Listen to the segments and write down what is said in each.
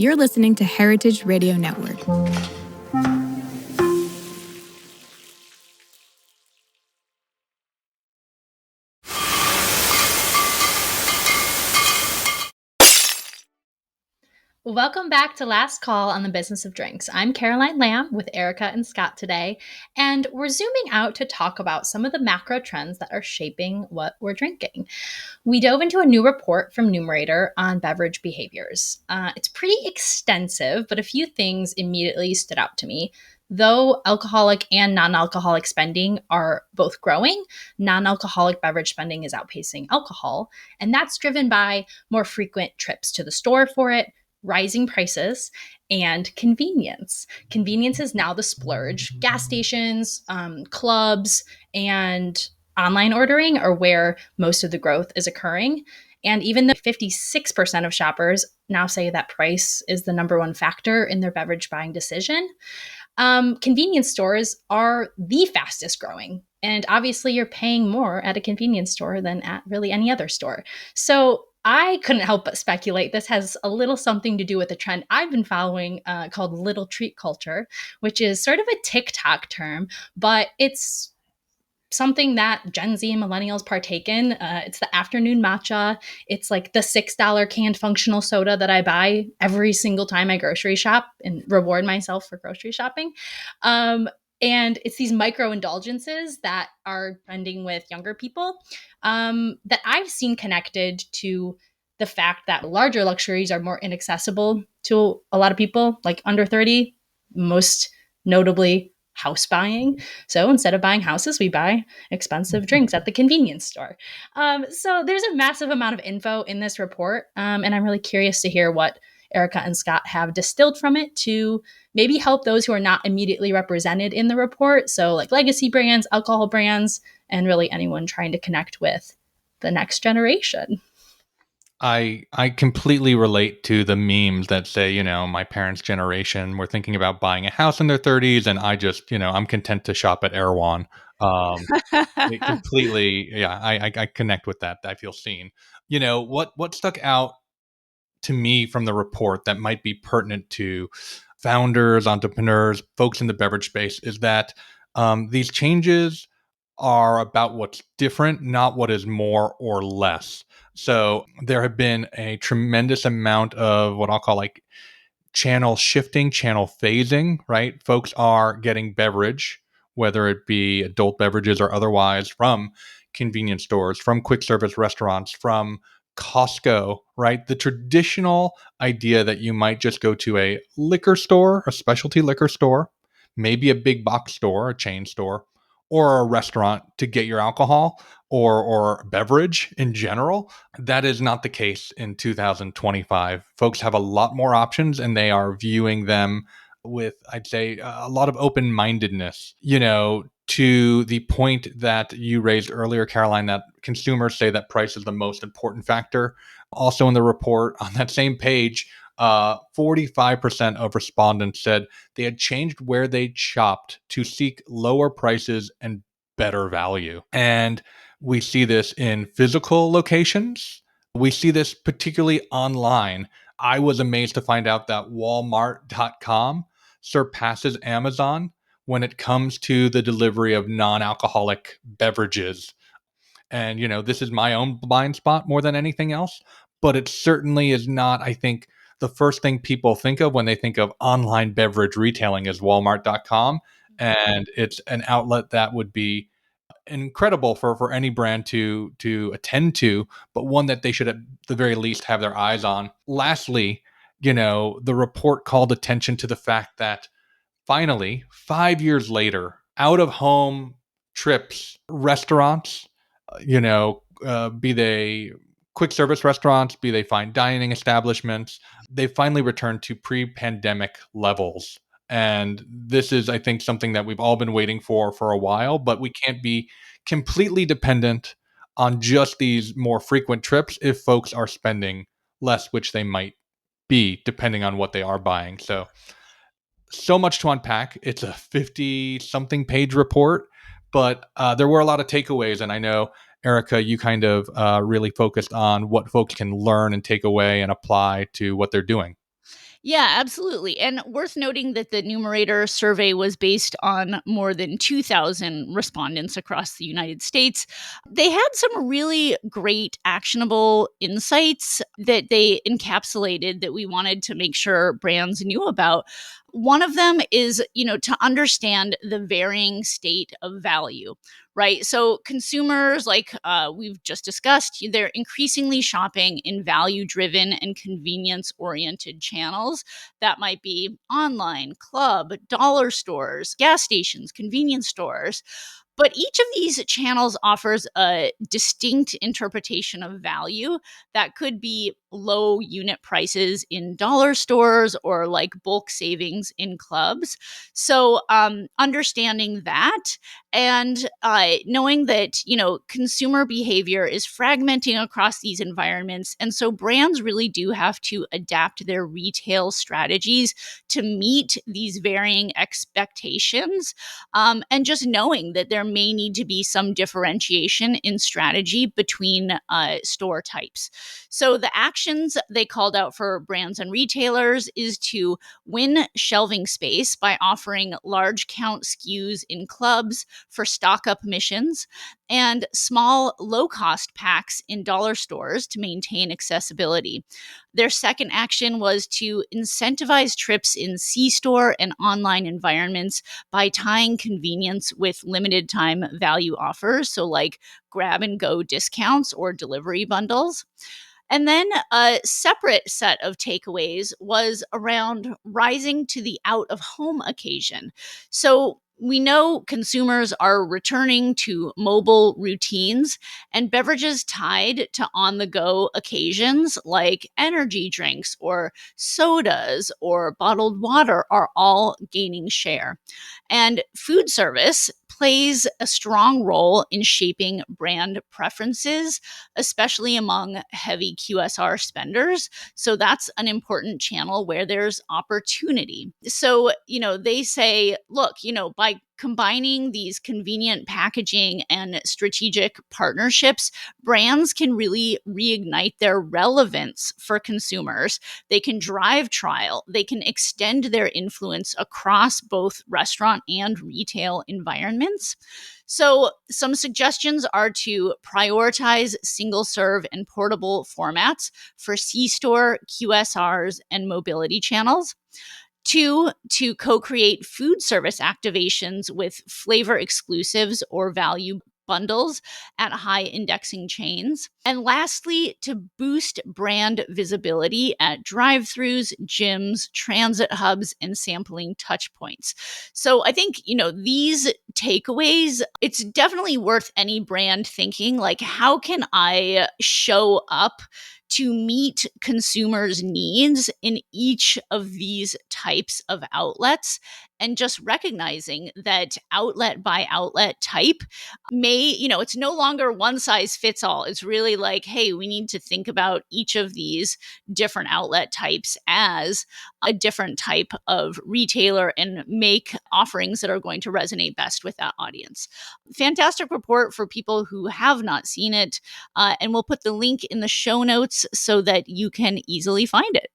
You're listening to Heritage Radio Network. Welcome back to Last Call on the Business of Drinks. I'm Caroline Lamb with Erica and Scott today, and we're zooming out to talk about some of the macro trends that are shaping what we're drinking. We dove into a new report from Numerator on beverage behaviors. It's pretty extensive, but a few things immediately stood out to me. Though alcoholic and non-alcoholic spending are both growing, non-alcoholic beverage spending is outpacing alcohol, and that's driven by more frequent trips to the store for it, rising prices, and convenience. Convenience is now the splurge. Gas stations, clubs, and online ordering are where most of the growth is occurring. And even though 56% of shoppers now say that price is the number one factor in their beverage buying decision, convenience stores are the fastest growing. And obviously, you're paying more at a convenience store than at really any other store. So I couldn't help but speculate this has a little something to do with a trend I've been following called little treat culture, which is sort of a TikTok term, but it's something that Gen Z and millennials partake in. It's the afternoon matcha. It's like the $6 canned functional soda that I buy every single time I grocery shop and reward myself for grocery shopping. And it's these micro indulgences that are trending with younger people that I've seen connected to the fact that larger luxuries are more inaccessible to a lot of people, like under 30, most notably house buying. So instead of buying houses, we buy expensive drinks at the convenience store. So there's a massive amount of info in this report, and I'm really curious to hear what Erica and Scott have distilled from it to maybe help those who are not immediately represented in the report. So like legacy brands, alcohol brands, and really anyone trying to connect with the next generation. I completely relate to the memes that say, my parents' generation were thinking about buying a house in their 30s, and I just, I'm content to shop at Erewhon. It completely, yeah, I connect with that. I feel seen. What stuck out to me from the report that might be pertinent to founders, entrepreneurs, folks in the beverage space is that these changes are about what's different, not what is more or less. So there have been a tremendous amount of what I'll call like channel shifting, channel phasing, right? Folks are getting beverage, whether it be adult beverages or otherwise, from convenience stores, from quick service restaurants, from Costco, right? The traditional idea that you might just go to a liquor store, a specialty liquor store, maybe a big box store, a chain store, or a restaurant to get your alcohol or beverage in general. That is not the case in 2025. Folks have a lot more options and they are viewing them with, I'd say, a lot of open-mindedness, to the point that you raised earlier, Caroline, that consumers say that price is the most important factor. Also in the report on that same page, 45% of respondents said they had changed where they shopped to seek lower prices and better value. And we see this in physical locations. We see this particularly online. I was amazed to find out that Walmart.com surpasses Amazon when it comes to the delivery of non-alcoholic beverages. And, this is my own blind spot more than anything else, but it certainly is not, I think, the first thing people think of when they think of online beverage retailing is Walmart.com. And it's an outlet that would be incredible for any brand to attend to, but one that they should at the very least have their eyes on. Lastly, the report called attention to the fact that finally, 5 years later, out of home trips, restaurants, be they quick service restaurants, be they fine dining establishments, they finally returned to pre-pandemic levels. And this is, I think, something that we've all been waiting for a while, but we can't be completely dependent on just these more frequent trips if folks are spending less, which they might be depending on what they are buying. So much to unpack. It's a 50-something page report, but there were a lot of takeaways. And I know, Erica, you kind of really focused on what folks can learn and take away and apply to what they're doing. Yeah, absolutely. And worth noting that the Numerator survey was based on more than 2,000 respondents across the United States. They had some really great actionable insights that they encapsulated that we wanted to make sure brands knew about. One of them is, to understand the varying state of value, right? So consumers, like we've just discussed, they're increasingly shopping in value-driven and convenience-oriented channels. That might be online, club, dollar stores, gas stations, convenience stores. But each of these channels offers a distinct interpretation of value that could be low unit prices in dollar stores or like bulk savings in clubs. So, understanding that and knowing that, consumer behavior is fragmenting across these environments. And so brands really do have to adapt their retail strategies to meet these varying expectations, and just knowing that there may need to be some differentiation in strategy between store types. So the actions they called out for brands and retailers is to win shelving space by offering large count SKUs in clubs for stock up missions and small low cost packs in dollar stores to maintain accessibility. Their second action was to incentivize trips in C-store and online environments by tying convenience with limited time value offers. So, like grab and go discounts or delivery bundles. And then a separate set of takeaways was around rising to the out of home occasion. So we know consumers are returning to mobile routines, and beverages tied to on the go occasions like energy drinks or sodas or bottled water are all gaining share. And food service plays a strong role in shaping brand preferences, especially among heavy QSR spenders. So that's an important channel where there's opportunity. So, they say, look, by combining these convenient packaging and strategic partnerships, brands can really reignite their relevance for consumers. They can drive trial, they can extend their influence across both restaurant and retail environments. So, some suggestions are to prioritize single serve and portable formats for C store, QSRs, and mobility channels. Two, to co create food service activations with flavor exclusives or value bundles at high indexing chains. And lastly, to boost brand visibility at drive throughs, gyms, transit hubs, and sampling touch points. So I think, these takeaways, it's definitely worth any brand thinking like, how can I show up to meet consumers' needs in each of these types of outlets, and just recognizing that outlet by outlet type it's no longer one size fits all. It's really like, hey, we need to think about each of these different outlet types as a different type of retailer and make offerings that are going to resonate best with that audience. Fantastic report for people who have not seen it. And we'll put the link in the show notes so that you can easily find it.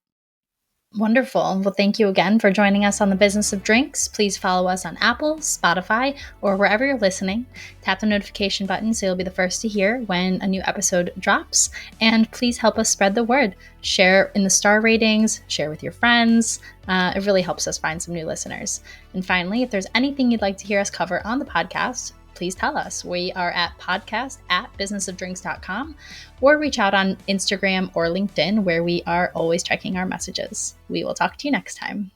Wonderful. Well, thank you again for joining us on the Business of Drinks. Please follow us on Apple, Spotify, or wherever you're listening. Tap the notification button so you'll be the first to hear when a new episode drops. And please help us spread the word. Share in the star ratings, share with your friends. It really helps us find some new listeners. And finally, if there's anything you'd like to hear us cover on the podcast, please tell us. We are at podcast@businessofdrinks.com, or reach out on Instagram or LinkedIn, where we are always checking our messages. We will talk to you next time.